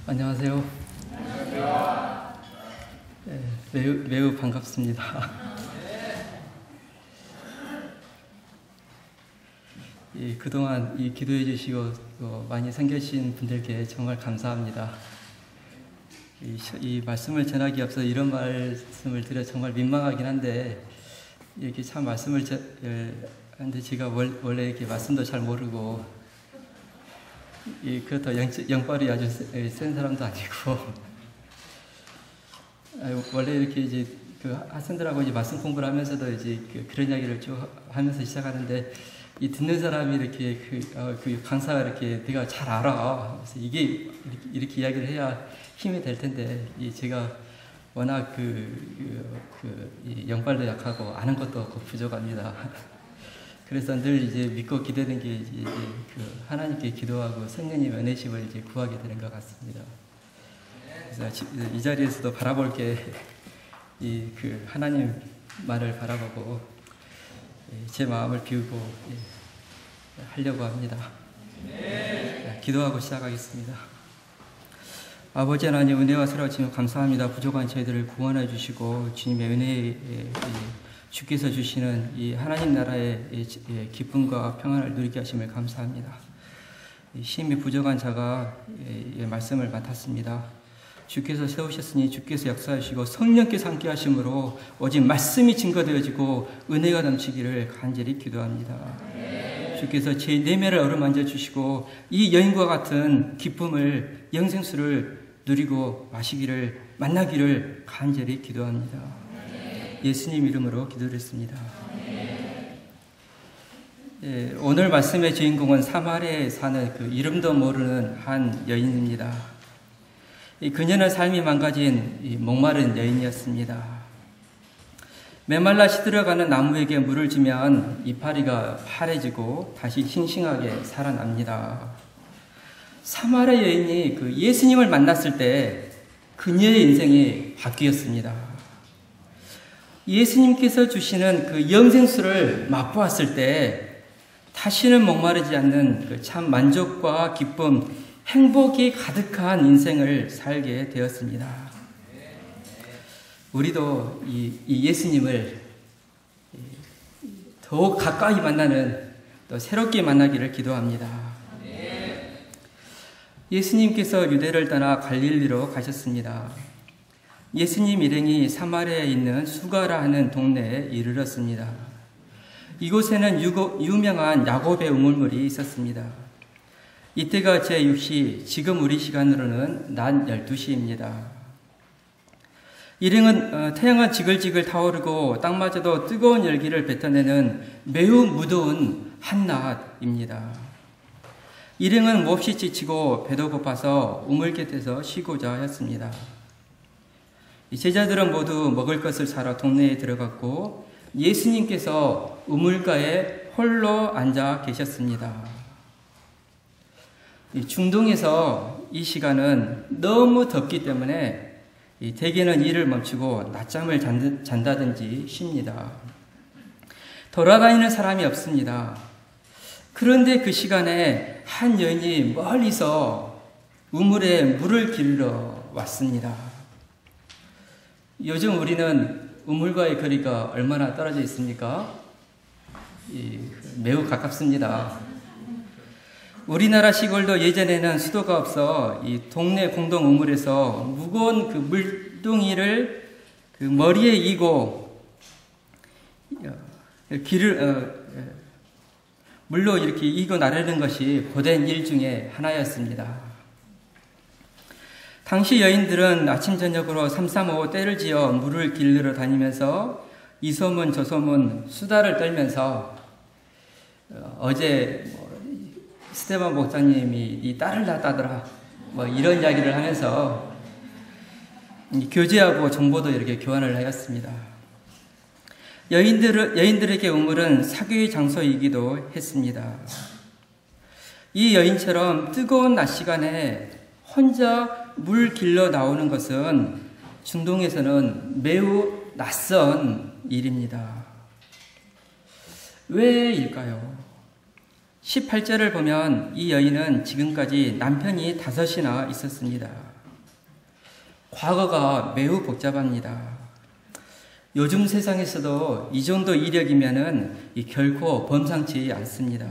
안녕하세요. 네, 매우 반갑습니다. 그동안 기도해 주시고 많이 섬겨주신 분들께 정말 감사합니다. 이 말씀을 전하기 앞서 이런 말씀을 드려 정말 민망하긴 한데, 이렇게 참 말씀을 하는데 제가 원래 이렇게 말씀도 잘 모르고, 그렇다고 영빨이 아주 센 사람도 아니고, 원래 이렇게 이제 학생들하고 이제 말씀 공부를 하면서도 이제 그런 이야기를 쭉 하면서 시작하는데, 이 듣는 사람이 이렇게 강사가 이렇게 내가 잘 알아. 그래서 이게 이렇게 이야기를 해야 힘이 될 텐데, 제가 워낙 이 영빨도 약하고 아는 것도 없고 부족합니다. 그래서 늘 이제 믿고 기대는 게 이제 하나님께 기도하고 성령님 은혜심을 이제 구하게 되는 것 같습니다. 그래서 이 자리에서도 바라볼 게 하나님만을 바라보고 제 마음을 비우고 하려고 합니다. 기도하고 시작하겠습니다. 아버지 하나님, 은혜와 사랑하시며 감사합니다. 부족한 저희들을 구원해 주시고 주님의 은혜에 주께서 주시는 이 하나님 나라의 기쁨과 평안을 누리게 하심을 감사합니다. 힘이 부족한 자가 말씀을 맡았습니다. 주께서 세우셨으니 주께서 역사하시고 성령께서 함께 하심으로 오직 말씀이 증거되어지고 은혜가 넘치기를 간절히 기도합니다. 주께서 제 내면을 어루만져 주시고 이 여인과 같은 기쁨을, 영생수를 누리고 만나기를 간절히 기도합니다. 예수님 이름으로 기도드렸습니다. 오늘 말씀의 주인공은 사마리아에 사는 이름도 모르는 한 여인입니다. 그녀는 삶이 망가진 목마른 여인이었습니다. 메말라 시들어가는 나무에게 물을 주면 이파리가 파래지고 다시 싱싱하게 살아납니다. 사마리아 여인이 예수님을 만났을 때 그녀의 인생이 바뀌었습니다. 예수님께서 주시는 영생수를 맛보았을 때 다시는 목마르지 않는 참 만족과 기쁨, 행복이 가득한 인생을 살게 되었습니다. 우리도 이 예수님을 더욱 가까이 만나는, 또 새롭게 만나기를 기도합니다. 예수님께서 유대를 떠나 갈릴리로 가셨습니다. 예수님 일행이 사마리아에 있는 수가라 하는 동네에 이르렀습니다. 이곳에는 유명한 야곱의 우물물이 있었습니다. 이때가 제6시, 지금 우리 시간으로는 낮 12시입니다. 일행은 태양은 지글지글 타오르고 땅마저도 뜨거운 열기를 뱉어내는 매우 무더운 한낮입니다. 일행은 몹시 지치고 배도 고파서 우물 곁에서 쉬고자 했습니다. 제자들은 모두 먹을 것을 사러 동네에 들어갔고 예수님께서 우물가에 홀로 앉아 계셨습니다. 중동에서 이 시간은 너무 덥기 때문에 대개는 일을 멈추고 낮잠을 잔다든지 쉽니다. 돌아다니는 사람이 없습니다. 그런데 그 시간에 한 여인이 멀리서 우물에 물을 길러 왔습니다. 요즘 우리는 우물과의 거리가 얼마나 떨어져 있습니까? 매우 가깝습니다. 우리나라 시골도 예전에는 수도가 없어 이 동네 공동 우물에서 무거운 물동이를 머리에 이고 물로 이렇게 이고 나르는 것이 고된 일 중에 하나였습니다. 당시 여인들은 아침 저녁으로 삼삼오오 때를 지어 물을 길르러 다니면서 이 소문 저 소문 수다를 떨면서 어제 스테반 목사님이 이 딸을 낳았다더라 이런 이야기를 하면서 교제하고 정보도 이렇게 교환을 하였습니다. 여인들에게 우물은 사교의 장소이기도 했습니다. 이 여인처럼 뜨거운 낮 시간에 혼자 물 길러 나오는 것은 중동에서는 매우 낯선 일입니다. 왜일까요? 18절을 보면 이 여인은 지금까지 남편이 5이나 있었습니다. 과거가 매우 복잡합니다. 요즘 세상에서도 이 정도 이력이면은 결코 범상치 않습니다.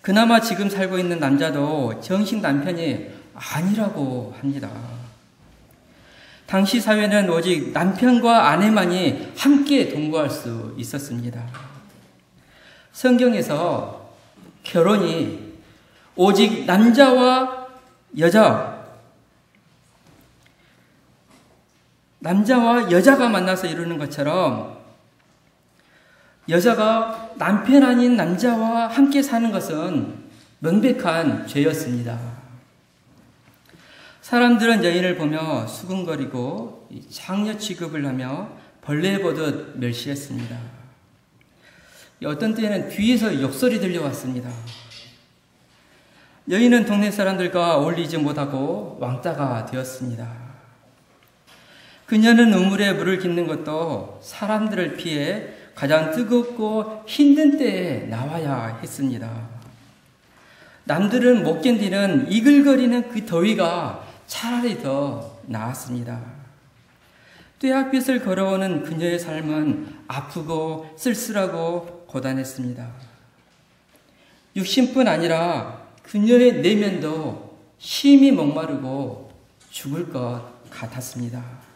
그나마 지금 살고 있는 남자도 정식 남편이 아니라고 합니다. 당시 사회는 오직 남편과 아내만이 함께 동거할 수 있었습니다. 성경에서 결혼이 오직 남자와 여자가 만나서 이루는 것처럼 여자가 남편 아닌 남자와 함께 사는 것은 명백한 죄였습니다. 사람들은 여인을 보며 수군거리고 장녀 취급을 하며 벌레 보듯 멸시했습니다. 어떤 때는 뒤에서 욕설이 들려왔습니다. 여인은 동네 사람들과 어울리지 못하고 왕따가 되었습니다. 그녀는 우물에 물을 깃는 것도 사람들을 피해 가장 뜨겁고 힘든 때에 나와야 했습니다. 남들은 못 견디는 이글거리는 그 더위가 차라리 더 나았습니다. 뙤약빛을 걸어오는 그녀의 삶은 아프고 쓸쓸하고 고단했습니다. 육신뿐 아니라 그녀의 내면도 심히 목마르고 죽을 것 같았습니다.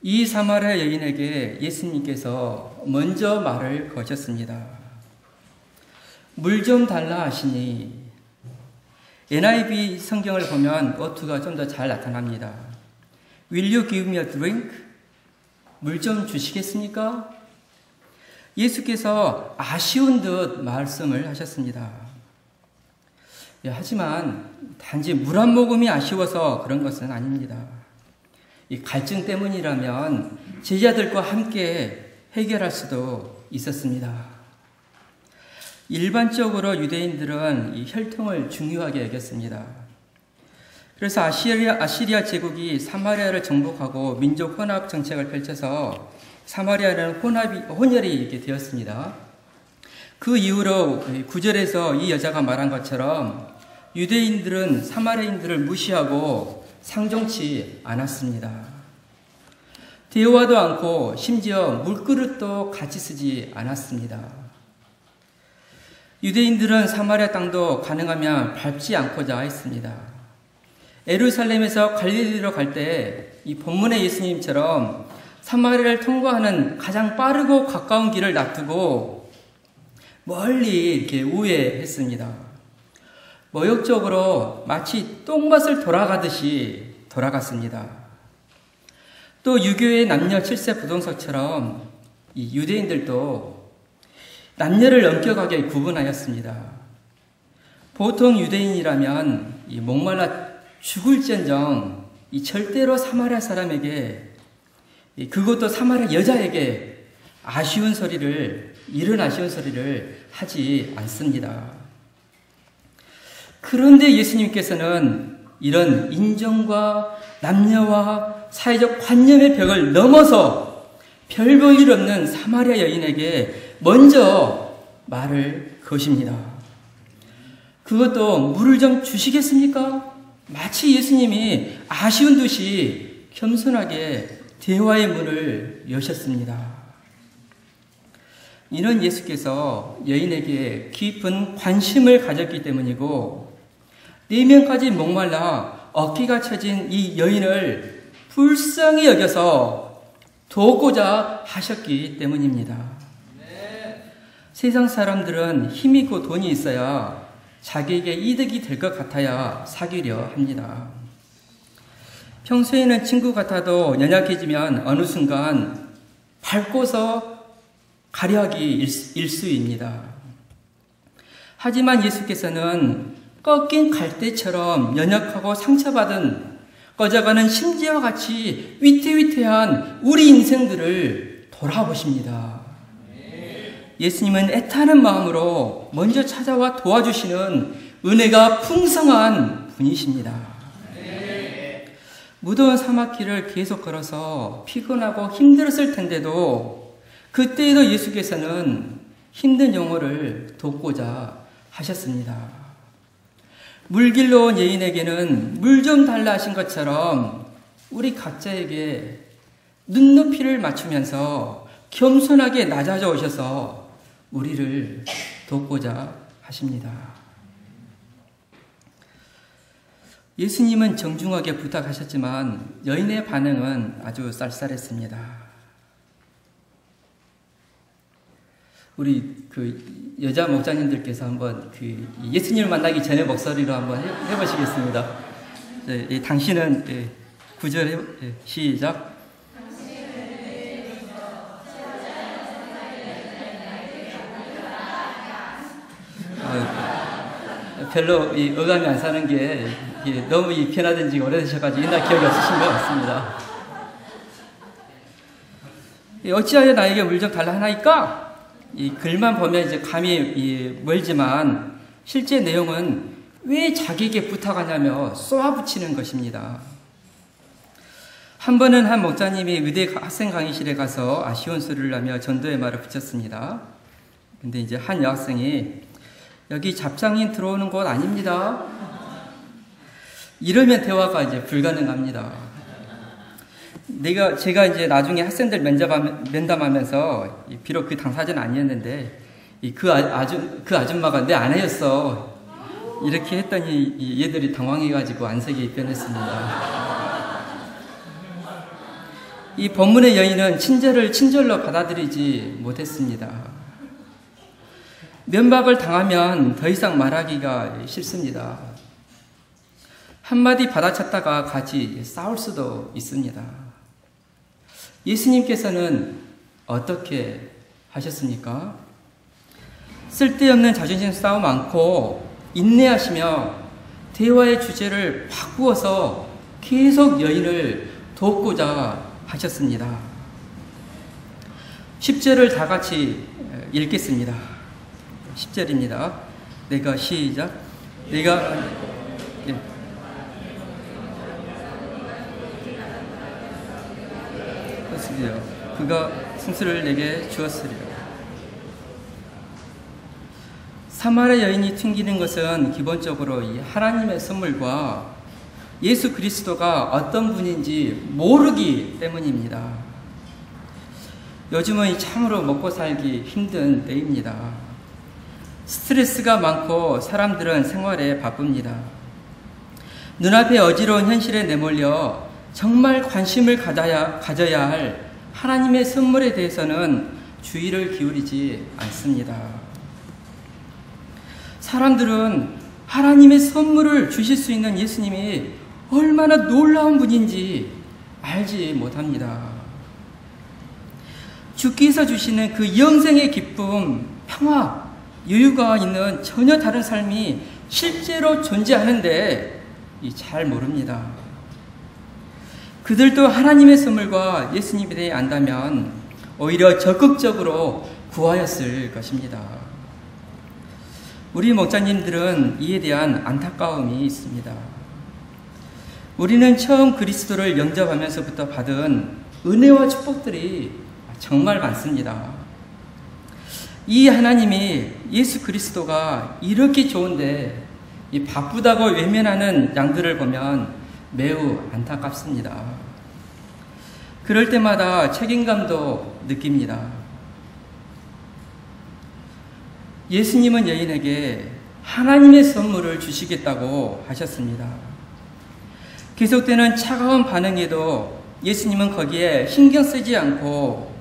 이 사마리아 여인에게 예수님께서 먼저 말을 거셨습니다. 물 좀 달라 하시니, NIV 성경을 보면 어투가 좀 더 잘 나타납니다. Will you give me a drink? 물 좀 주시겠습니까? 예수께서 아쉬운 듯 말씀을 하셨습니다. 하지만 단지 물 한 모금이 아쉬워서 그런 것은 아닙니다. 이 갈증 때문이라면 제자들과 함께 해결할 수도 있었습니다. 일반적으로 유대인들은 이 혈통을 중요하게 여겼습니다. 그래서 아시리아 제국이 사마리아를 정복하고 민족 혼합 정책을 펼쳐서 사마리아는 혼혈이 이렇게 되었습니다. 그 이후로 9절에서 이 여자가 말한 것처럼 유대인들은 사마리아인들을 무시하고 상종치 않았습니다. 대화도 않고 심지어 물그릇도 같이 쓰지 않았습니다. 유대인들은 사마리아 땅도 가능하면 밟지 않고자 했습니다. 예루살렘에서 갈릴리로 갈 때 이 본문의 예수님처럼 사마리아를 통과하는 가장 빠르고 가까운 길을 놔두고 멀리 이렇게 우회했습니다. 모욕적으로 마치 똥밭을 돌아가듯이 돌아갔습니다. 또 유교의 남녀 7세 부동석처럼 이 유대인들도 남녀를 엄격하게 구분하였습니다. 보통 유대인이라면 이 목말라 죽을지언정 이 절대로 사마리아 사람에게, 그것도 사마리아 여자에게 이런 아쉬운 소리를 하지 않습니다. 그런데 예수님께서는 이런 인정과 남녀와 사회적 관념의 벽을 넘어서 별 볼 일 없는 사마리아 여인에게 먼저 말을 거십니다. 그것도 물을 좀 주시겠습니까? 마치 예수님이 아쉬운 듯이 겸손하게 대화의 문을 여셨습니다. 이는 예수께서 여인에게 깊은 관심을 가졌기 때문이고, 내면까지 목말라 어깨가 처진 이 여인을 불쌍히 여겨서 돕고자 하셨기 때문입니다. 세상 사람들은 힘이 있고 돈이 있어야 자기에게 이득이 될 것 같아야 사귀려 합니다. 평소에는 친구 같아도 연약해지면 어느 순간 밟고서 가려하기 일쑤입니다. 하지만 예수께서는 꺾인 갈대처럼 연약하고 상처받은 꺼져가는 심지와 같이 위태위태한 우리 인생들을 돌아보십니다. 예수님은 애타는 마음으로 먼저 찾아와 도와주시는 은혜가 풍성한 분이십니다. 무더운 사막길을 계속 걸어서 피곤하고 힘들었을 텐데도 그때에도 예수께서는 힘든 영혼을 돕고자 하셨습니다. 물길로 온 여인에게는 물 좀 달라 하신 것처럼 우리 각자에게 눈높이를 맞추면서 겸손하게 낮아져 오셔서 우리를 돕고자 하십니다. 예수님은 정중하게 부탁하셨지만 여인의 반응은 아주 쌀쌀했습니다. 우리 그 여자 목자님들께서 한번 그 예수님을 만나기 전에 목소리로 한번 해보시겠습니다. 당신은 9절 시작. 별로 이 어감이 안 사는 게 너무 변화된 지 오래되셔가지고 옛날 기억이 없으신 것 같습니다. 어찌하여 나에게 물 좀 달라 하나이까? 이 글만 보면 이제 감이 멀지만 실제 내용은 왜 자기에게 부탁하냐며 쏘아붙이는 것입니다. 한 번은 한 목사님이 의대 학생 강의실에 가서 아쉬운 소리를 하며 전도의 말을 붙였습니다. 근데 이제 한 여학생이 여기 잡장인 들어오는 곳 아닙니다. 이러면 대화가 이제 불가능합니다. 제가 이제 나중에 학생들 면담하면서 비록 그 당사자는 아니었는데 그 아줌마가 내 아내였어. 이렇게 했더니 얘들이 당황해가지고 안색이 변했습니다. 이 본문의 여인은 친절을 친절로 받아들이지 못했습니다. 면박을 당하면 더 이상 말하기가 싫습니다. 한마디 받아쳤다가 같이 싸울 수도 있습니다. 예수님께서는 어떻게 하셨습니까? 쓸데없는 자존심 싸움 않고 인내하시며 대화의 주제를 바꾸어서 계속 여인을 돕고자 하셨습니다. 10절을 다 같이 읽겠습니다. 10절입니다. 시작. 그가 승수를 내게 주었으리라. 사마리아 여인이 튕기는 것은 기본적으로 이 하나님의 선물과 예수 그리스도가 어떤 분인지 모르기 때문입니다. 요즘은 참으로 먹고 살기 힘든 때입니다. 스트레스가 많고 사람들은 생활에 바쁩니다. 눈앞에 어지러운 현실에 내몰려 정말 관심을 가져야 할 하나님의 선물에 대해서는 주의를 기울이지 않습니다. 사람들은 하나님의 선물을 주실 수 있는 예수님이 얼마나 놀라운 분인지 알지 못합니다. 주께서 주시는 그 영생의 기쁨, 평화, 여유가 있는 전혀 다른 삶이 실제로 존재하는데 잘 모릅니다. 그들도 하나님의 선물과 예수님에 대해 안다면 오히려 적극적으로 구하였을 것입니다. 우리 목자님들은 이에 대한 안타까움이 있습니다. 우리는 처음 그리스도를 영접하면서부터 받은 은혜와 축복들이 정말 많습니다. 이 하나님이 예수 그리스도가 이렇게 좋은데 이 바쁘다고 외면하는 양들을 보면 매우 안타깝습니다. 그럴 때마다 책임감도 느낍니다. 예수님은 여인에게 하나님의 선물을 주시겠다고 하셨습니다. 계속되는 차가운 반응에도 예수님은 거기에 신경 쓰지 않고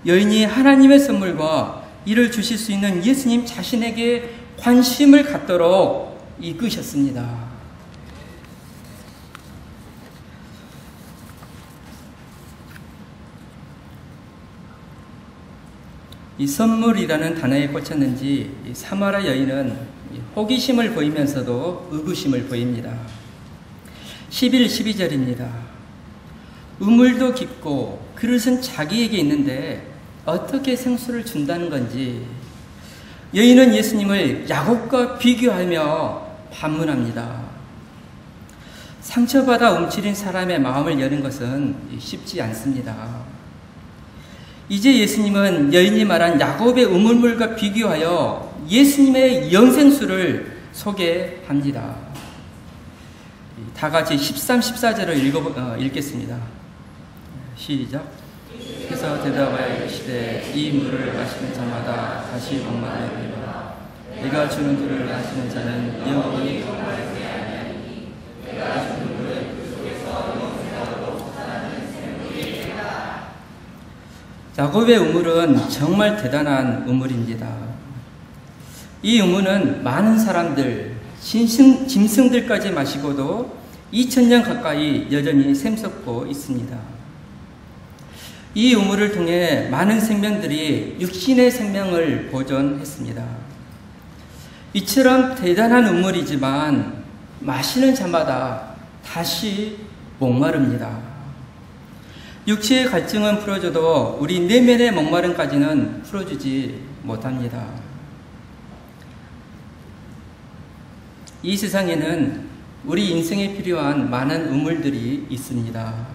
여인이 하나님의 선물과 이를 주실 수 있는 예수님 자신에게 관심을 갖도록 이끄셨습니다. 이 선물이라는 단어에 꽂혔는지 사마리아 여인은 호기심을 보이면서도 의구심을 보입니다. 11, 12절입니다. 우물도 깊고 그릇은 자기에게 있는데 어떻게 생수를 준다는 건지 여인은 예수님을 야곱과 비교하며 반문합니다. 상처받아 움츠린 사람의 마음을 여는 것은 쉽지 않습니다. 이제 예수님은 여인이 말한 야곱의 우물물과 비교하여 예수님의 영생수를 소개합니다. 다 같이 13, 14절을 읽겠습니다. 시작. 그래서 대답하여 이르시되 이 물을 마시는 자마다 다시 목마르리라. 내가 주는 물을 마시는 자는 영원히 목마르지 아니하니 내가 주는 물은 그 속에서 영생하도록 솟아나는 샘물이니라. 야곱의 우물은 정말 대단한 우물입니다. 이 우물은 많은 사람들, 짐승들까지 마시고도 2000년 가까이 여전히 샘솟고 있습니다. 이 우물을 통해 많은 생명들이 육신의 생명을 보존했습니다. 이처럼 대단한 우물이지만 마시는 자마다 다시 목마릅니다. 육체의 갈증은 풀어줘도 우리 내면의 목마름까지는 풀어주지 못합니다. 이 세상에는 우리 인생에 필요한 많은 우물들이 있습니다.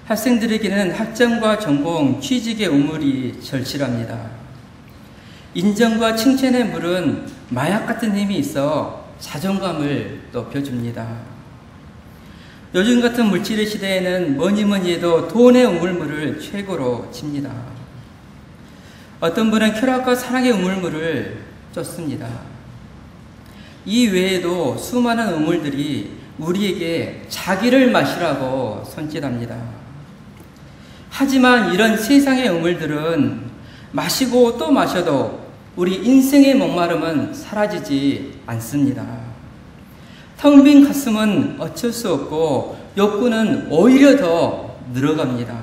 학생들에게는 학점과 전공, 취직의 우물이 절실합니다. 인정과 칭찬의 물은 마약 같은 힘이 있어 자존감을 높여줍니다. 요즘 같은 물질의 시대에는 뭐니 해도 돈의 우물물을 최고로 칩니다. 어떤 분은 쾌락과 사랑의 우물물을 쫓습니다. 이 외에도 수많은 우물들이 우리에게 자기를 마시라고 손짓합니다. 하지만 이런 세상의 우물들은 마시고 또 마셔도 우리 인생의 목마름은 사라지지 않습니다. 텅 빈 가슴은 어쩔 수 없고 욕구는 오히려 더 늘어갑니다.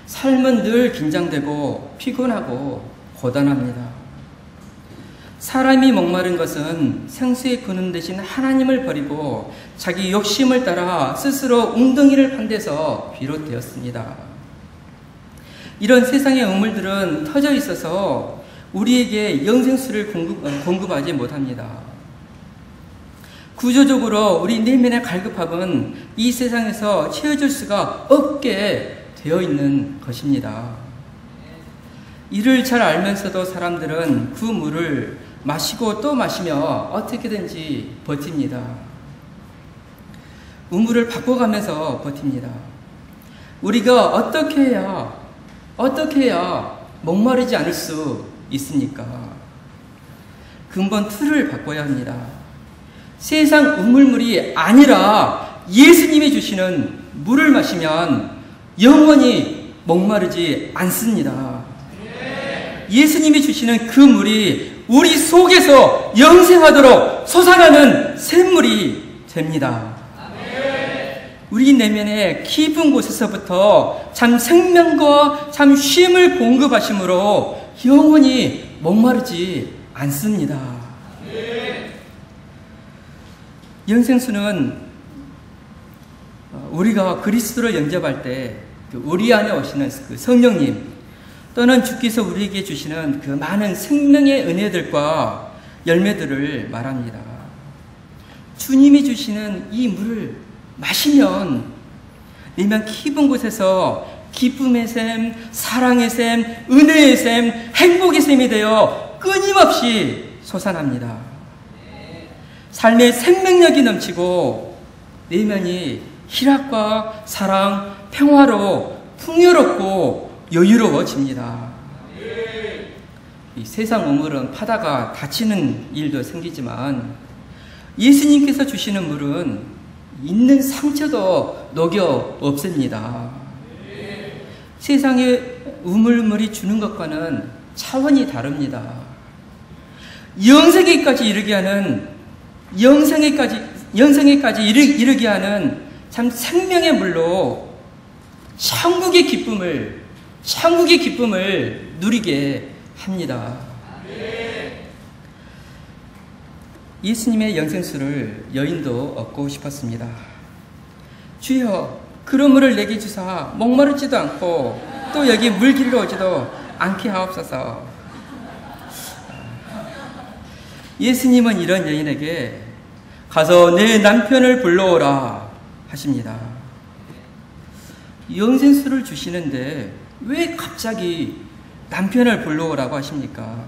삶은 늘 긴장되고 피곤하고 고단합니다. 사람이 목마른 것은 생수의 근원 대신 하나님을 버리고 자기 욕심을 따라 스스로 웅덩이를 판 데서 비롯되었습니다. 이런 세상의 우물들은 터져 있어서 우리에게 영생수를 공급하지 못합니다. 구조적으로 우리 내면의 갈급함은 이 세상에서 채워줄 수가 없게 되어 있는 것입니다. 이를 잘 알면서도 사람들은 그 물을 마시고 또 마시며 어떻게든지 버팁니다. 우물을 바꿔가면서 버팁니다. 우리가 어떻게 해야 목마르지 않을 수 있습니까? 근본 틀을 바꿔야 합니다. 세상 우물물이 아니라 예수님이 주시는 물을 마시면 영원히 목마르지 않습니다. 예수님이 주시는 그 물이 우리 속에서 영생하도록 솟아나는 샘물이 됩니다. 우리 내면의 깊은 곳에서부터 참 생명과 참 쉼을 공급하심으로 영원히 목마르지 않습니다. 영생수는 우리가 그리스도를 영접할 때 우리 안에 오시는 그 성령님 또는 주께서 우리에게 주시는 그 많은 생명의 은혜들과 열매들을 말합니다. 주님이 주시는 이 물을 마시면 내면 깊은 곳에서 기쁨의 샘, 사랑의 샘, 은혜의 샘, 행복의 샘이 되어 끊임없이 솟아납니다. 삶의 생명력이 넘치고 내면이 희락과 사랑, 평화로 풍요롭고 여유로워집니다. 이 세상 우물은 파다가 다치는 일도 생기지만 예수님께서 주시는 물은 있는 상처도 녹여 없앱니다. 세상의 우물물이 주는 것과는 차원이 다릅니다. 영생에까지 이르게 하는 이르게 하는 참 생명의 물로 천국의 기쁨을 누리게 합니다. 예수님의 영생수를 여인도 얻고 싶었습니다. 주여, 그런 물을 내게 주사 목마르지도 않고 또 여기 물 길러 오지도 않게 하옵소서. 예수님은 이런 여인에게 가서 내 남편을 불러오라 하십니다. 영생수를 주시는데 왜 갑자기 남편을 불러오라고 하십니까?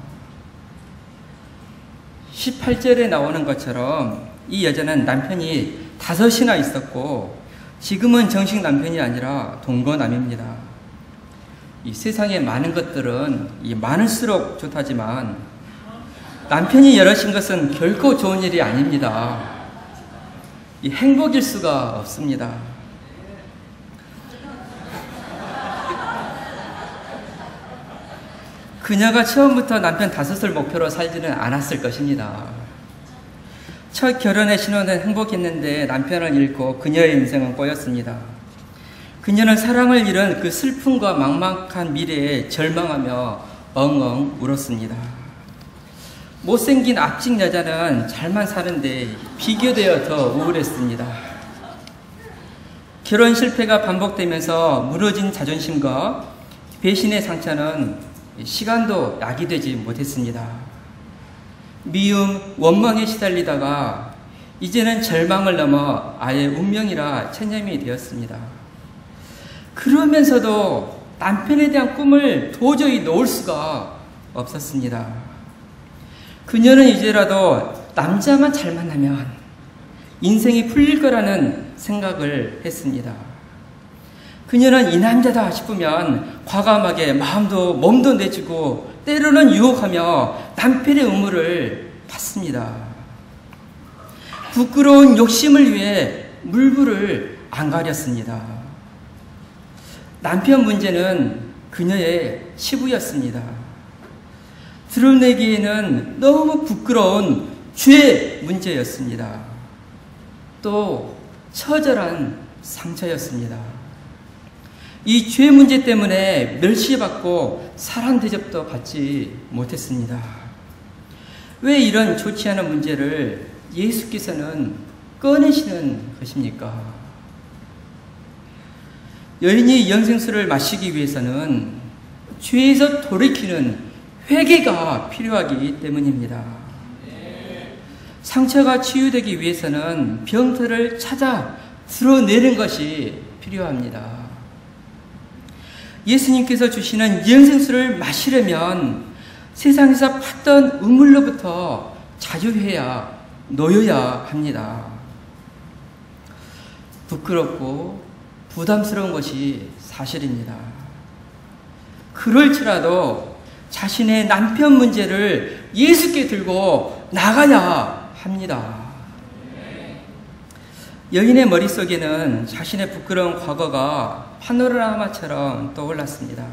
18절에 나오는 것처럼 이 여자는 남편이 5이나 있었고 지금은 정식 남편이 아니라 동거남입니다. 이 세상에 많은 것들은 많을수록 좋다지만 남편이 여럿인 것은 결코 좋은 일이 아닙니다. 이 행복일 수가 없습니다. 그녀가 처음부터 남편 5을 목표로 살지는 않았을 것입니다. 첫 결혼의 신혼은 행복했는데 남편을 잃고 그녀의 인생은 꼬였습니다. 그녀는 사랑을 잃은 그 슬픔과 막막한 미래에 절망하며 엉엉 울었습니다. 못생긴 앞직 여자는 잘만 사는데 비교되어 더 우울했습니다. 결혼 실패가 반복되면서 무너진 자존심과 배신의 상처는 시간도 약이 되지 못했습니다. 미움, 원망에 시달리다가 이제는 절망을 넘어 아예 운명이라 체념이 되었습니다. 그러면서도 남편에 대한 꿈을 도저히 놓을 수가 없었습니다. 그녀는 이제라도 남자만 잘 만나면 인생이 풀릴 거라는 생각을 했습니다. 그녀는 이 남자다 싶으면 과감하게 마음도 몸도 내주고 때로는 유혹하며 남편의 의무를 받습니다. 부끄러운 욕심을 위해 물불을 안 가렸습니다. 남편 문제는 그녀의 치부였습니다. 드러내기에는 너무 부끄러운 죄 문제였습니다. 또 처절한 상처였습니다. 이 죄 문제 때문에 멸시받고 사람 대접도 받지 못했습니다. 왜 이런 좋지 않은 문제를 예수께서는 꺼내시는 것입니까? 여인이 영생수를 마시기 위해서는 죄에서 돌이키는 회개가 필요하기 때문입니다. 상처가 치유되기 위해서는 병터를 찾아 드러내는 것이 필요합니다. 예수님께서 주시는 영생수를 마시려면 세상에서 팠던 우물로부터 자유해야 놓여야 합니다. 부끄럽고 부담스러운 것이 사실입니다. 그럴지라도 자신의 남편 문제를 예수께 들고 나가야 합니다. 여인의 머릿속에는 자신의 부끄러운 과거가 파노라마처럼 떠올랐습니다.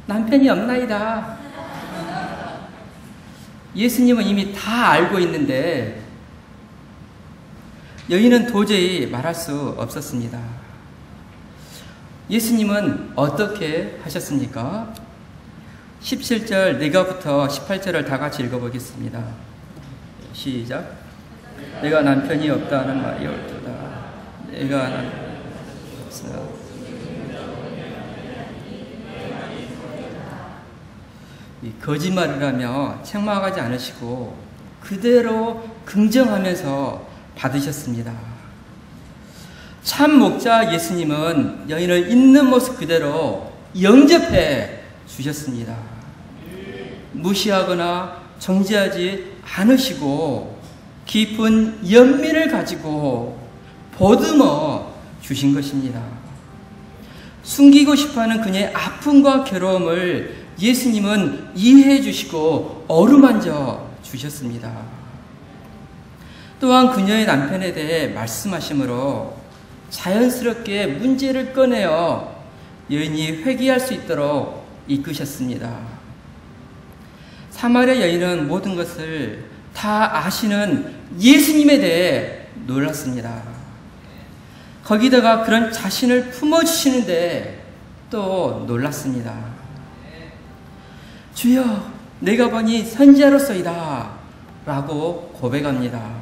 남편이 없나이다. 예수님은 이미 다 알고 있는데 여인은 도저히 말할 수 없었습니다. 예수님은 어떻게 하셨습니까? 17절 내가부터 18절을 다 같이 읽어보겠습니다. 시작. 내가 남편이 없다는 말이 옳도다. 내가 남편이 없어. 거짓말을 하며 책망하지 않으시고 그대로 긍정하면서 받으셨습니다. 참 목자 예수님은 여인을 있는 모습 그대로 영접해 주셨습니다. 무시하거나 정죄하지 않으시고 깊은 연민을 가지고 보듬어 주신 것입니다. 숨기고 싶어하는 그녀의 아픔과 괴로움을 예수님은 이해해 주시고 어루만져 주셨습니다. 또한 그녀의 남편에 대해 말씀하심으로 자연스럽게 문제를 꺼내어 여인이 회개할 수 있도록 이끄셨습니다. 사마리아 여인은 모든 것을 다 아시는 예수님에 대해 놀랐습니다. 거기다가 그런 자신을 품어주시는데 또 놀랐습니다. 주여, 내가 보니 선지자로서이다 라고 고백합니다.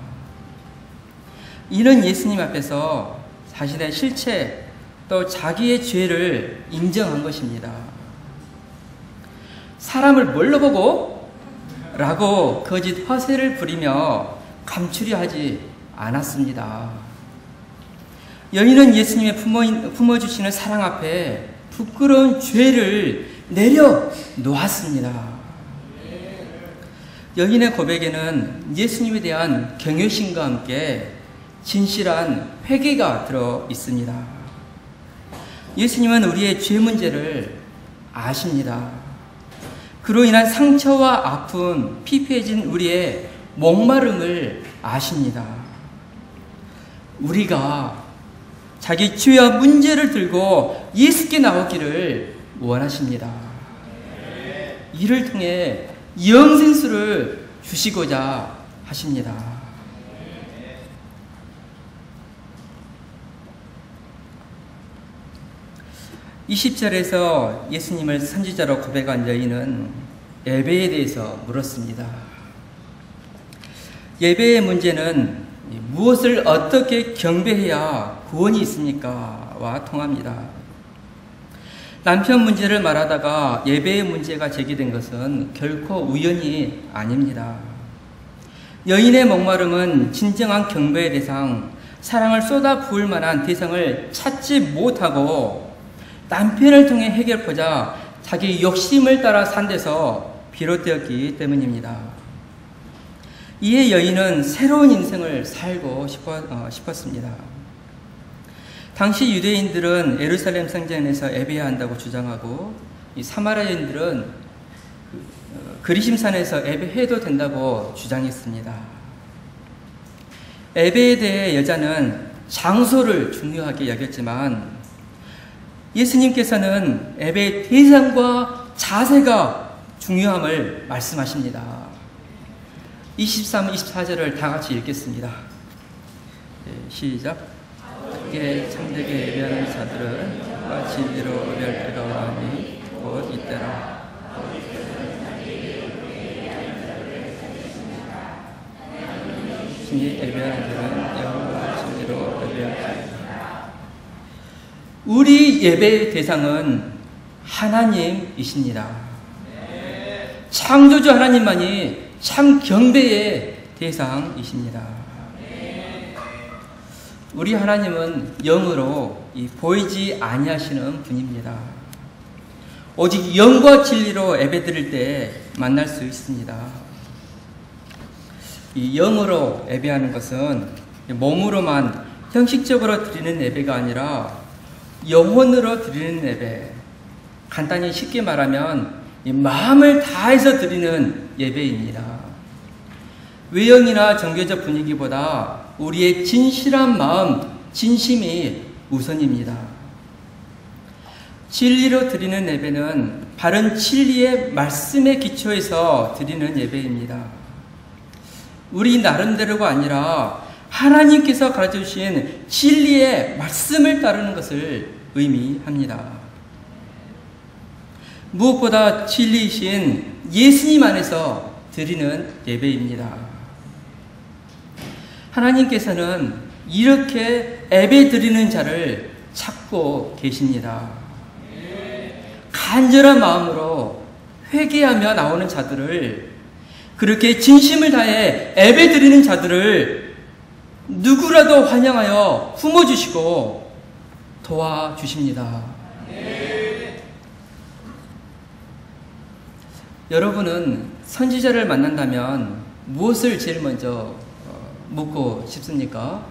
이는 예수님 앞에서 자신의 실체 또 자기의 죄를 인정한 것입니다. 사람을 뭘로 보고? 라고 거짓 허세를 부리며 감추려 하지 않았습니다. 여인은 예수님의 품어주시는 사랑 앞에 부끄러운 죄를 내려놓았습니다. 여인의 고백에는 예수님에 대한 경외심과 함께 진실한 회개가 들어 있습니다. 예수님은 우리의 죄 문제를 아십니다. 그로 인한 상처와 아픔, 피폐해진 우리의 목마름을 아십니다. 우리가 자기 죄와 문제를 들고 예수께 나오기를 원하십니다. 이를 통해 영생수를 주시고자 하십니다. 20절에서 예수님을 선지자로 고백한 여인은 예배에 대해서 물었습니다. 예배의 문제는 무엇을 어떻게 경배해야 구원이 있습니까? 와 통합니다. 남편 문제를 말하다가 예배의 문제가 제기된 것은 결코 우연이 아닙니다. 여인의 목마름은 진정한 경배의 대상, 사랑을 쏟아 부을 만한 대상을 찾지 못하고 남편을 통해 해결하고자 자기 욕심을 따라 산 데서 비롯되었기 때문입니다. 이에 여인은 새로운 인생을 살고 싶었습니다. 당시 유대인들은 예루살렘 성전에서 예배해야 한다고 주장하고 이 사마리아인들은 그리심산에서 예배해도 된다고 주장했습니다. 예배에 대해 여자는 장소를 중요하게 여겼지만 예수님께서는 예배의 대상과 자세가 중요함을 말씀하십니다. 23, 24절을 다 같이 읽겠습니다. 시작. 크게 참되게 예배하는 자들은 진리로 예배할 때가 오나니 곧 이때라. 진리 예배하는 자들은 여호와 진리로 예배할 때. 우리 예배의 대상은 하나님이십니다. 창조주 하나님만이 참 경배의 대상이십니다. 우리 하나님은 영으로 보이지 아니하시는 분입니다. 오직 영과 진리로 예배드릴 때 만날 수 있습니다. 이 영으로 예배하는 것은 몸으로만 형식적으로 드리는 예배가 아니라 영혼으로 드리는 예배, 간단히 쉽게 말하면 마음을 다해서 드리는 예배입니다. 외형이나 정교적 분위기보다 우리의 진실한 마음, 진심이 우선입니다. 진리로 드리는 예배는 바른 진리의 말씀에 기초해서 드리는 예배입니다. 우리 나름대로가 아니라 하나님께서 가르쳐주신 진리의 말씀을 따르는 것을 의미합니다. 무엇보다 진리이신 예수님 안에서 드리는 예배입니다. 하나님께서는 이렇게 예배 드리는 자를 찾고 계십니다. 간절한 마음으로 회개하며 나오는 자들을, 그렇게 진심을 다해 예배 드리는 자들을 누구라도 환영하여 품어주시고 도와주십니다. 여러분은 선지자를 만난다면 무엇을 제일 먼저 묻고 싶습니까?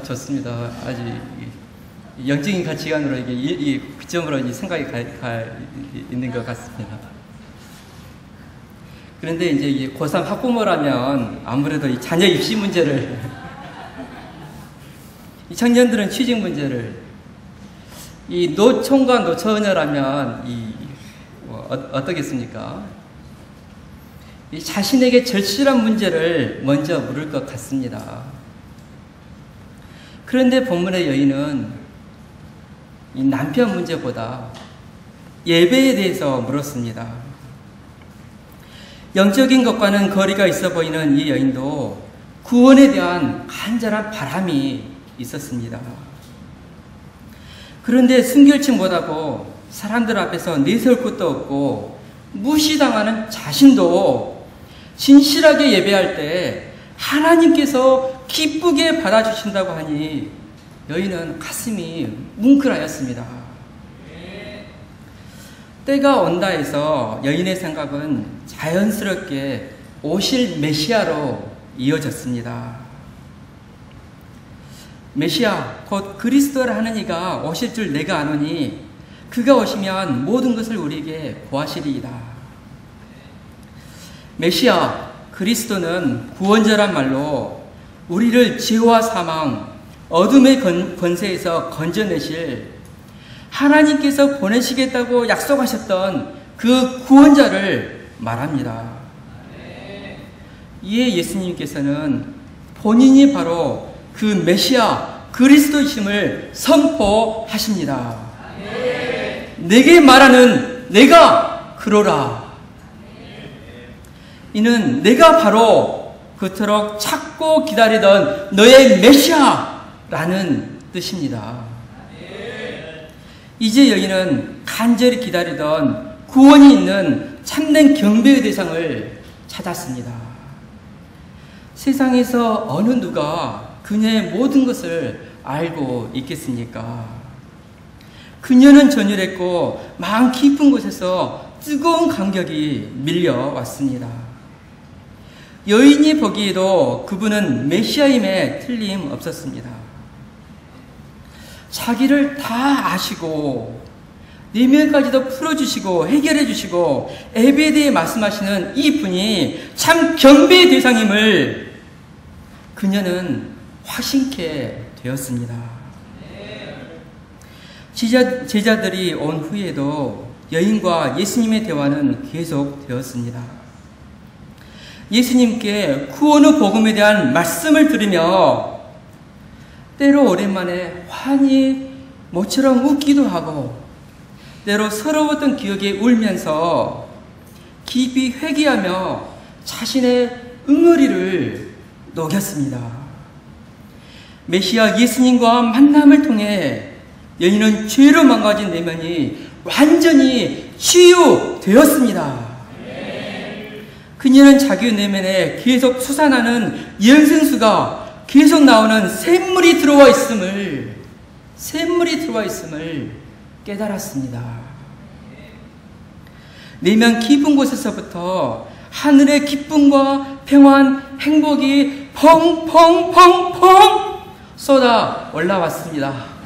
좋습니다. 아주 영적인 가치관으로 이게 그 점으로 생각이 가 있는 것 같습니다. 그런데 이제 고3 학부모라면 아무래도 이 자녀 입시 문제를 이 청년들은 취직 문제를, 이 노총과 노처녀라면 어떻겠습니까? 이 자신에게 절실한 문제를 먼저 물을 것 같습니다. 그런데 본문의 여인은 이 남편 문제보다 예배에 대해서 물었습니다. 영적인 것과는 거리가 있어 보이는 이 여인도 구원에 대한 간절한 바람이 있었습니다. 그런데 순결치 못하고 사람들 앞에서 내세울 것도 없고 무시당하는 자신도 진실하게 예배할 때 하나님께서 기쁘게 받아주신다고 하니 여인은 가슴이 뭉클하였습니다. 때가 온다 해서 여인의 생각은 자연스럽게 오실 메시아로 이어졌습니다. 메시아 곧 그리스도라 하는 이가 오실 줄 내가 아노니 그가 오시면 모든 것을 우리에게 보하시리이다. 메시아 그리스도는 구원자란 말로 우리를 죄와 사망, 어둠의 권세에서 건져내실 하나님께서 보내시겠다고 약속하셨던 그 구원자를 말합니다. 이에 예수님께서는 본인이 바로 그 메시아 그리스도이심을 선포하십니다. 내게 말하는 내가 그러라. 이는 내가 바로 그토록 찾고 기다리던 너의 메시아라는 뜻입니다. 이제 여인은 간절히 기다리던 구원이 있는 참된 경배의 대상을 찾았습니다. 세상에서 어느 누가 그녀의 모든 것을 알고 있겠습니까? 그녀는 전율했고 마음 깊은 곳에서 뜨거운 감격이 밀려왔습니다. 여인이 보기에도 그분은 메시아임에 틀림없었습니다. 자기를 다 아시고 내면까지도 풀어주시고 해결해주시고 예배에 대해 말씀하시는 이 분이 참 경배의 대상임을 그녀는 확신케 되었습니다. 제자들이 온 후에도 여인과 예수님의 대화는 계속되었습니다. 예수님께 구원의 복음에 대한 말씀을 들으며 때로 오랜만에 환히 모처럼 웃기도 하고 때로 서러웠던 기억에 울면서 깊이 회개하며 자신의 응어리를 녹였습니다. 메시아 예수님과 만남을 통해 여인은 죄로 망가진 내면이 완전히 치유되었습니다. 그녀는 자기 내면에 계속 솟아나는 영생수가 계속 나오는 샘물이 들어와 있음을 깨달았습니다. 내면 깊은 곳에서부터 하늘의 기쁨과 평안, 행복이 펑펑펑펑 쏟아 올라왔습니다.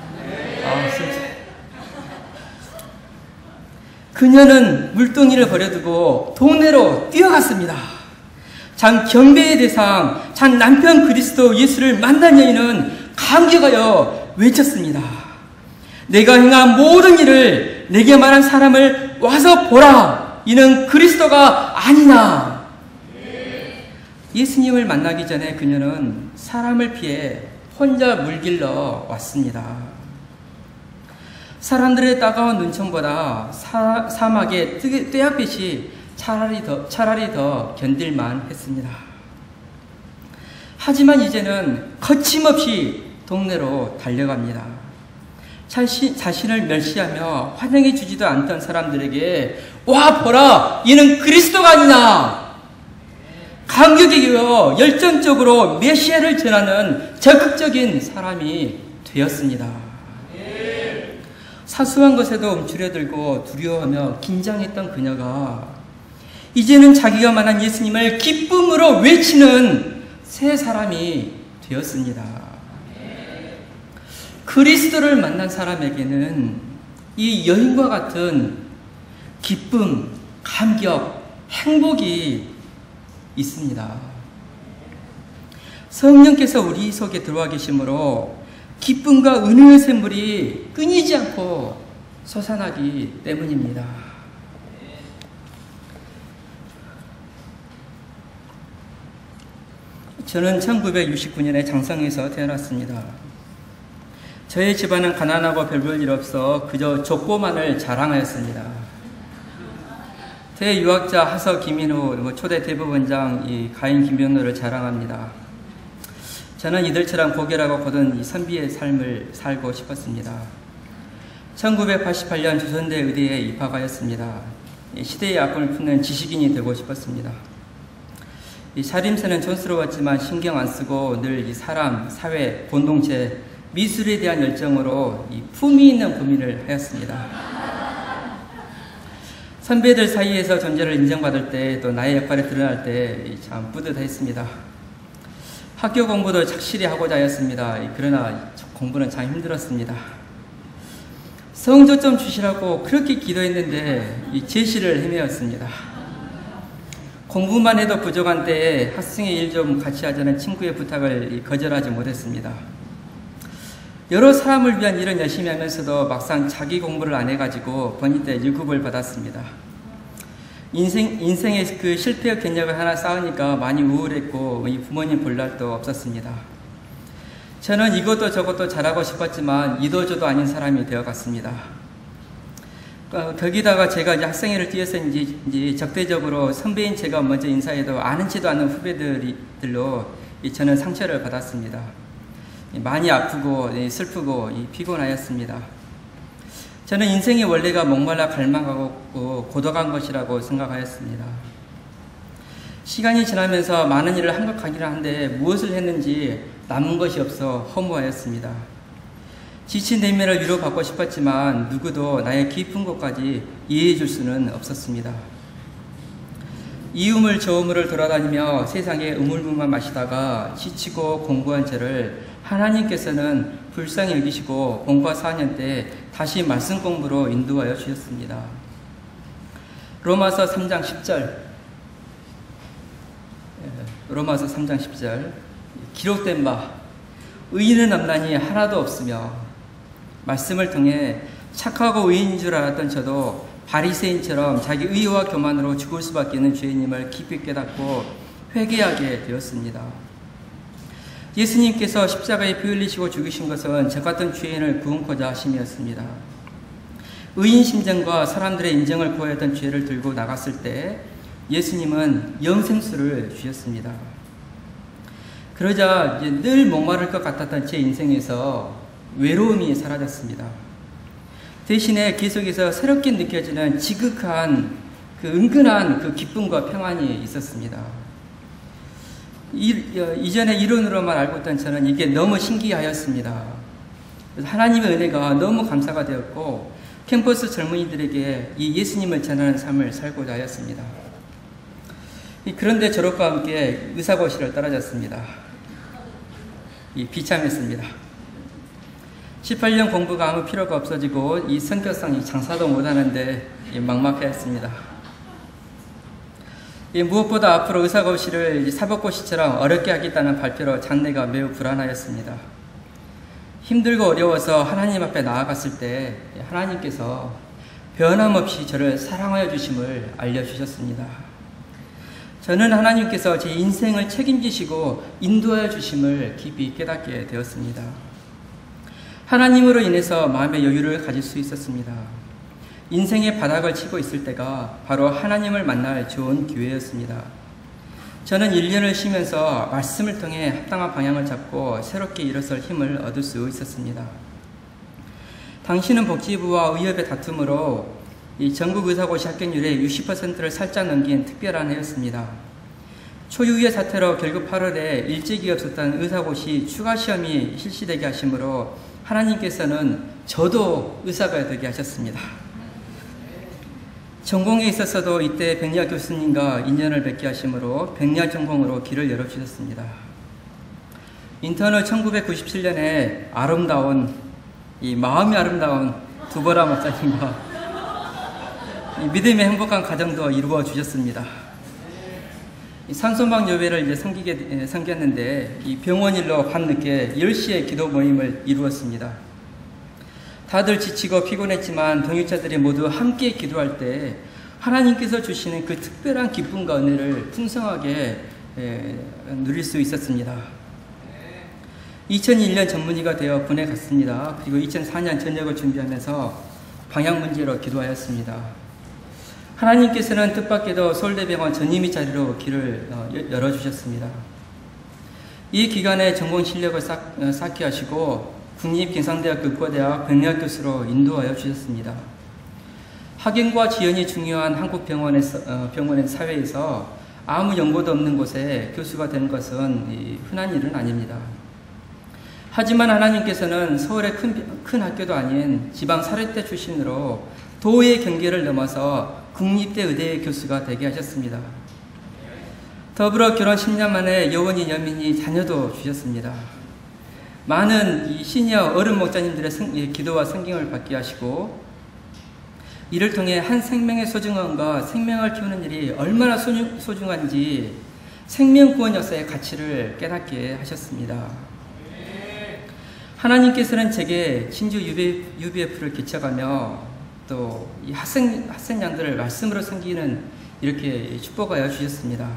그녀는 물동이를 버려두고 동네로 뛰어갔습니다. 참 경배의 대상, 참 남편 그리스도 예수를 만난 여인은 감격하여 외쳤습니다. 내가 행한 모든 일을 내게 말한 사람을 와서 보라. 이는 그리스도가 아니냐. 예수님을 만나기 전에 그녀는 사람을 피해 혼자 물길러 왔습니다. 사람들의 따가운 눈총보다 사막의 떼약빛이 차라리 더 견딜만 했습니다. 하지만 이제는 거침없이 동네로 달려갑니다. 자신을 멸시하며 환영해 주지도 않던 사람들에게 와 보라 이는 그리스도가 아니냐. 감격에 이어 열정적으로 메시아를 전하는 적극적인 사람이 되었습니다. 사소한 것에도 움츠려들고 두려워하며 긴장했던 그녀가 이제는 자기가 만난 예수님을 기쁨으로 외치는 새 사람이 되었습니다. 그리스도를 만난 사람에게는 이 여인과 같은 기쁨, 감격, 행복이 있습니다. 성령께서 우리 속에 들어와 계시므로 기쁨과 은혜의 샘물이 끊이지 않고 솟아나기 때문입니다. 저는 1969년에 장성에서 태어났습니다. 저의 집안은 가난하고 별 볼 일 없어 그저 족보만을 자랑하였습니다. 대유학자 하서 김인호, 초대 대법원장 가인 김병로를 자랑합니다. 저는 이들처럼 고결하고 고든 이 선비의 삶을 살고 싶었습니다. 1988년 조선대 의대에 입학하였습니다. 시대의 아픔을 푸는 지식인이 되고 싶었습니다. 이 살림새는 촌스러웠지만 신경 안 쓰고 늘 이 사람, 사회, 공동체, 미술에 대한 열정으로 이 품위 있는 고민을 하였습니다. 선배들 사이에서 존재를 인정받을 때, 또 나의 역할이 드러날 때 참 뿌듯했습니다. 학교 공부도 착실히 하고자 하였습니다. 그러나 공부는 참 힘들었습니다. 성적 좀 주시라고 그렇게 기도했는데 이 제시를 헤매었습니다. 공부만 해도 부족한 때에 학생의 일 좀 같이 하자는 친구의 부탁을 거절하지 못했습니다. 여러 사람을 위한 일은 열심히 하면서도 막상 자기 공부를 안 해가지고 번위 때 유급을 받았습니다. 인생의 그 실패의 경력을 하나 쌓으니까 많이 우울했고 이 부모님 볼 날도 없었습니다. 저는 이것도 저것도 잘하고 싶었지만 이도저도 아닌 사람이 되어갔습니다. 거기다가 제가 이제 학생회를 뛰어서인지 적대적으로 선배인 제가 먼저 인사해도 아는지도 않는 후배들로 저는 상처를 받았습니다. 많이 아프고 슬프고 피곤하였습니다. 저는 인생의 원래가 목말라 갈망하고 고독한 것이라고 생각하였습니다. 시간이 지나면서 많은 일을 한 것 같기는 한데 무엇을 했는지 남은 것이 없어 허무하였습니다. 지친 내면을 위로받고 싶었지만 누구도 나의 깊은 곳까지 이해해 줄 수는 없었습니다. 이우물 저우물을 돌아다니며 세상의 우물물만 마시다가 지치고 공부한 저를 하나님께서는 불쌍히 여기시고 공과 4년 때 다시 말씀 공부로 인도하여 주셨습니다. 로마서 3장 10절 로마서 3장 10절 기록된 바 의인은 없나니 하나도 없으며 말씀을 통해 착하고 의인인 줄 알았던 저도 바리새인처럼 자기 의와 교만으로 죽을 수밖에 없는 죄인임을 깊이 깨닫고 회개하게 되었습니다. 예수님께서 십자가에 피 흘리시고 죽으신 것은 저 같은 죄인을 구원코자 하심이었습니다. 의인 심정과 사람들의 인정을 구하였던 죄를 들고 나갔을 때 예수님은 영생수를 주셨습니다. 그러자 늘 목마를 것 같았던 제 인생에서 외로움이 사라졌습니다. 대신에 계속해서 새롭게 느껴지는 지극한 은근한 그 기쁨과 평안이 있었습니다. 이전에 이론으로만 알고 있던 저는 이게 너무 신기하였습니다. 하나님의 은혜가 너무 감사가 되었고 캠퍼스 젊은이들에게 이 예수님을 전하는 삶을 살고자 하였습니다. 그런데 졸업과 함께 의사고시를 떨어졌습니다. 비참했습니다. 18년 공부가 아무 필요가 없어지고 이 성격상 장사도 못하는데 막막했습니다. 무엇보다 앞으로 의사고시를 사법고시처럼 어렵게 하겠다는 발표로 장래가 매우 불안하였습니다. 힘들고 어려워서 하나님 앞에 나아갔을 때 하나님께서 변함없이 저를 사랑하여 주심을 알려주셨습니다. 저는 하나님께서 제 인생을 책임지시고 인도하여 주심을 깊이 깨닫게 되었습니다. 하나님으로 인해서 마음의 여유를 가질 수 있었습니다. 인생의 바닥을 치고 있을 때가 바로 하나님을 만날 좋은 기회였습니다. 저는 1년을 쉬면서 말씀을 통해 합당한 방향을 잡고 새롭게 일어설 힘을 얻을 수 있었습니다. 당시는 복지부와 의협의 다툼으로 이 전국 의사고시 합격률의 60%를 살짝 넘긴 특별한 해였습니다. 초유의 사태로 결국 8월에 일찍이 없었던 의사고시 추가 시험이 실시되게 하심으로 하나님께서는 저도 의사가 되게 하셨습니다. 전공에 있어서도 이때 백리학 교수님과 인연을 맺게 하심으로 백리학 전공으로 길을 열어주셨습니다. 인턴을 1997년에 이 마음이 아름다운 두보라 목사님과 믿음의 행복한 가정도 이루어 주셨습니다. 산소막 예배를 섬겼는데 이 병원 일로 밤늦게 10시에 기도 모임을 이루었습니다. 다들 지치고 피곤했지만 동역자들이 모두 함께 기도할 때 하나님께서 주시는 그 특별한 기쁨과 은혜를 풍성하게 누릴 수 있었습니다. 2001년 전문의가 되어 군에 갔습니다. 그리고 2004년 전역을 준비하면서 방향 문제로 기도하였습니다. 하나님께서는 뜻밖에도 서울대병원 전임의 자리로 길을 열어주셨습니다. 이 기간에 전공 실력을 쌓게 하시고 국립경상대학교 의과대학 백리학 교수로 인도하여 주셨습니다. 학연과 지연이 중요한 한국 병원의 사회에서 아무 연고도 없는 곳에 교수가 되는 것은 흔한 일은 아닙니다. 하지만 하나님께서는 서울의 큰 학교도 아닌 지방 사립대 출신으로 도의 경계를 넘어서 국립대 의대의 교수가 되게 하셨습니다. 더불어 결혼 10년 만에 여원이 여민이 자녀도 주셨습니다. 많은 시니어 어른 목자님들의 기도와 성경을 받게 하시고, 이를 통해 한 생명의 소중함과 생명을 키우는 일이 얼마나 소중한지 생명 구원 역사의 가치를 깨닫게 하셨습니다. 하나님께서는 제게 진주 UBF를 개척하며 또 이 학생양들을 말씀으로 섬기는 이렇게 축복하여 주셨습니다.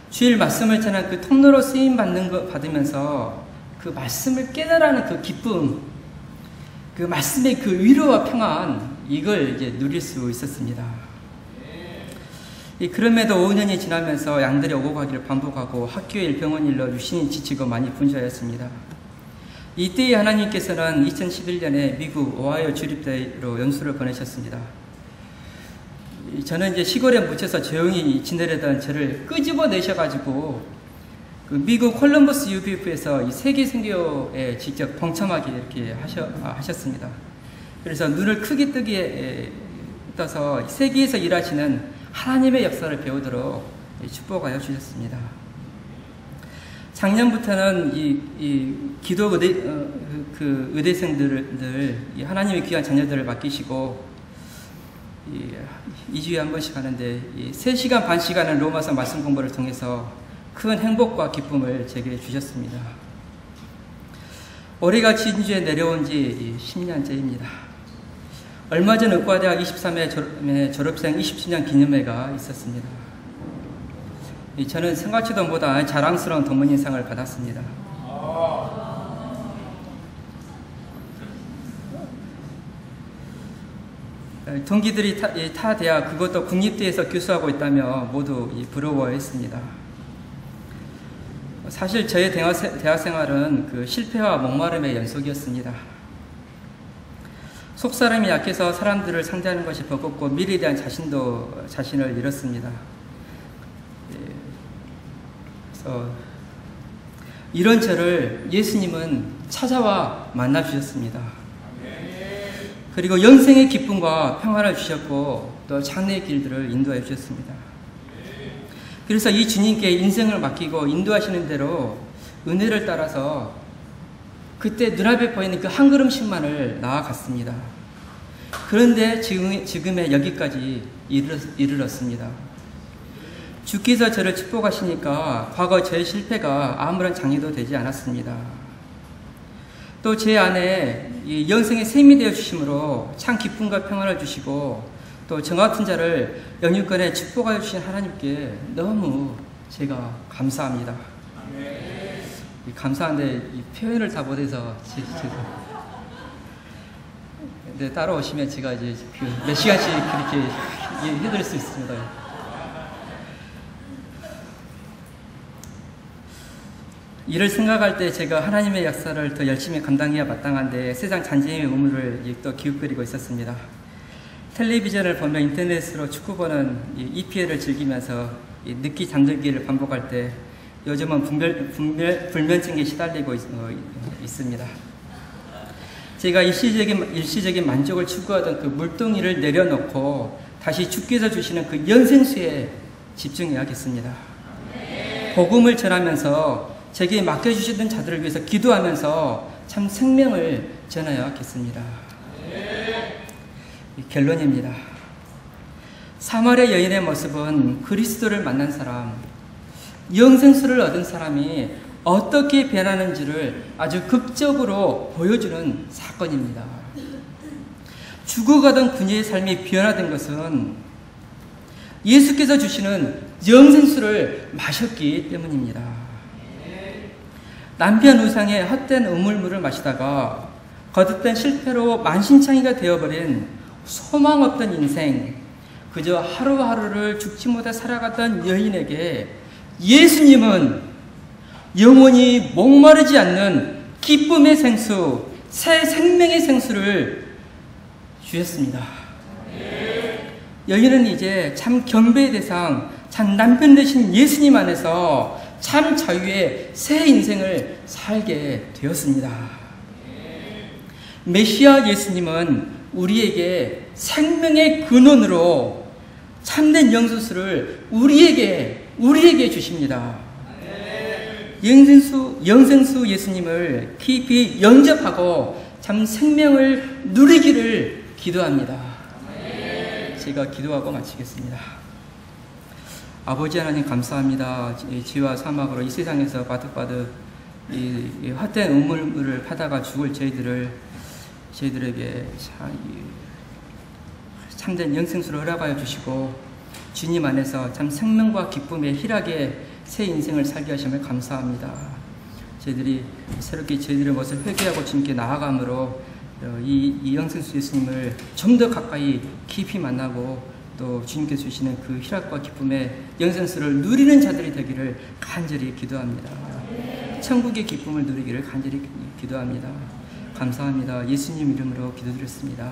주일 말씀을 전한 그 통로로 쓰임 받으면서 그 말씀을 깨달아는 그 기쁨, 그 말씀의 그 위로와 평안, 이걸 이제 누릴 수 있었습니다. 그럼에도 5년이 지나면서 양들이 오고 가기를 반복하고 학교 일, 병원 일로 유신이 지치고 많이 분주하였습니다. 이때에 하나님께서는 2011년에 미국 오하이오 주립대로 연수를 보내셨습니다. 저는 이제 시골에 묻혀서 조용히 지내려던 저를 끄집어내셔가지고 그 미국 콜럼버스 UBF에서 이 세계 선교에 직접 동참하게 이렇게 하셨습니다. 그래서 눈을 크게 떠서 세계에서 일하시는 하나님의 역사를 배우도록 축복하여 주셨습니다. 작년부터는 이 기도 의대생들 하나님의 귀한 자녀들을 맡기시고 2주에 한 번씩 하는데 3시간 반 시간은 로마서 말씀 공부를 통해서 큰 행복과 기쁨을 제게 주셨습니다. 올해가 진주에 내려온 지 10년째입니다. 얼마 전 의과대학 23회 졸업생 20주년 기념회가 있었습니다. 저는 생각지도 못한 자랑스러운 동문인상을 받았습니다. 동기들이 타 대학, 그것도 국립대에서 교수하고 있다며 모두 부러워했습니다. 사실 저의 대학 생활은 그 실패와 목마름의 연속이었습니다. 속사람이 약해서 사람들을 상대하는 것이 버겁고 미래에 대한 자신을 잃었습니다. 그래서 이런 저를 예수님은 찾아와 만나 주셨습니다. 그리고 영생의 기쁨과 평화를 주셨고 또 장래의 길들을 인도해 주셨습니다. 그래서 이 주님께 인생을 맡기고 인도하시는 대로 은혜를 따라서 그때 눈앞에 보이는 그 한 걸음씩만을 나아갔습니다. 그런데 지금의 여기까지 이르렀습니다. 주께서 저를 축복하시니까 과거 저의 실패가 아무런 장애도 되지 않았습니다. 또 제 안에 이 영생의 셈이 되어 주심으로 참 기쁨과 평안을 주시고 또 저 같은 자를 영육간에 축복하여 주신 하나님께 너무 제가 감사합니다. 감사한데 이 표현을 다 못해서 근데 따라오시면 제가 이제 몇 시간씩 그렇게 해드릴 수 있습니다. 이를 생각할 때 제가 하나님의 역사를 더 열심히 감당해야 마땅한데 세상 잔재의 의무를 또 기웃거리고 있었습니다. 텔레비전을 보며 인터넷으로 축구 보는 EPL을 즐기면서 늦기 잠들기를 반복할 때 요즘은 불면증에 시달리고 있습니다. 제가 일시적인 만족을 추구하던 그 물동이를 내려놓고 다시 주께서 주시는 그 연생수에 집중해야겠습니다. 복음을 전하면서 제게 맡겨주시던 자들을 위해서 기도하면서 참 생명을 전하여야겠습니다. 결론입니다. 사마리아 여인의 모습은 그리스도를 만난 사람, 영생수를 얻은 사람이 어떻게 변하는지를 아주 극적으로 보여주는 사건입니다. 죽어가던 그녀의 삶이 변화된 것은 예수께서 주시는 영생수를 마셨기 때문입니다. 남편 우상의 헛된 우물물을 마시다가 거듭된 실패로 만신창이가 되어버린 소망 없던 인생, 그저 하루하루를 죽지 못해 살아갔던 여인에게 예수님은 영원히 목마르지 않는 기쁨의 생수, 새 생명의 생수를 주셨습니다. 여인은 이제 참 경배의 대상, 참 남편 되신 예수님 안에서 참 자유의 새 인생을 살게 되었습니다. 메시아 예수님은 우리에게 생명의 근원으로 참된 영생수를 우리에게 주십니다. 영생수 예수님을 깊이 영접하고 참 생명을 누리기를 기도합니다. 제가 기도하고 마치겠습니다. 아버지 하나님 감사합니다. 지와 사막으로 이 세상에서 바득바득 이 헛된 우물물을 파다가 죽을 저희들에게 참된 영생수를 허락하여 주시고 주님 안에서 참 생명과 기쁨의 희락의 새 인생을 살게 하심을 감사합니다. 저희들이 새롭게 저희들의 것을 회개하고 주님께 나아감으로 이 영생수 예수님을 좀 더 가까이 깊이 만나고 또 주님께서 주시는 그 희락과 기쁨의 영생수를 누리는 자들이 되기를 간절히 기도합니다. 천국의 기쁨을 누리기를 간절히 기도합니다. 감사합니다. 예수님 이름으로 기도드렸습니다.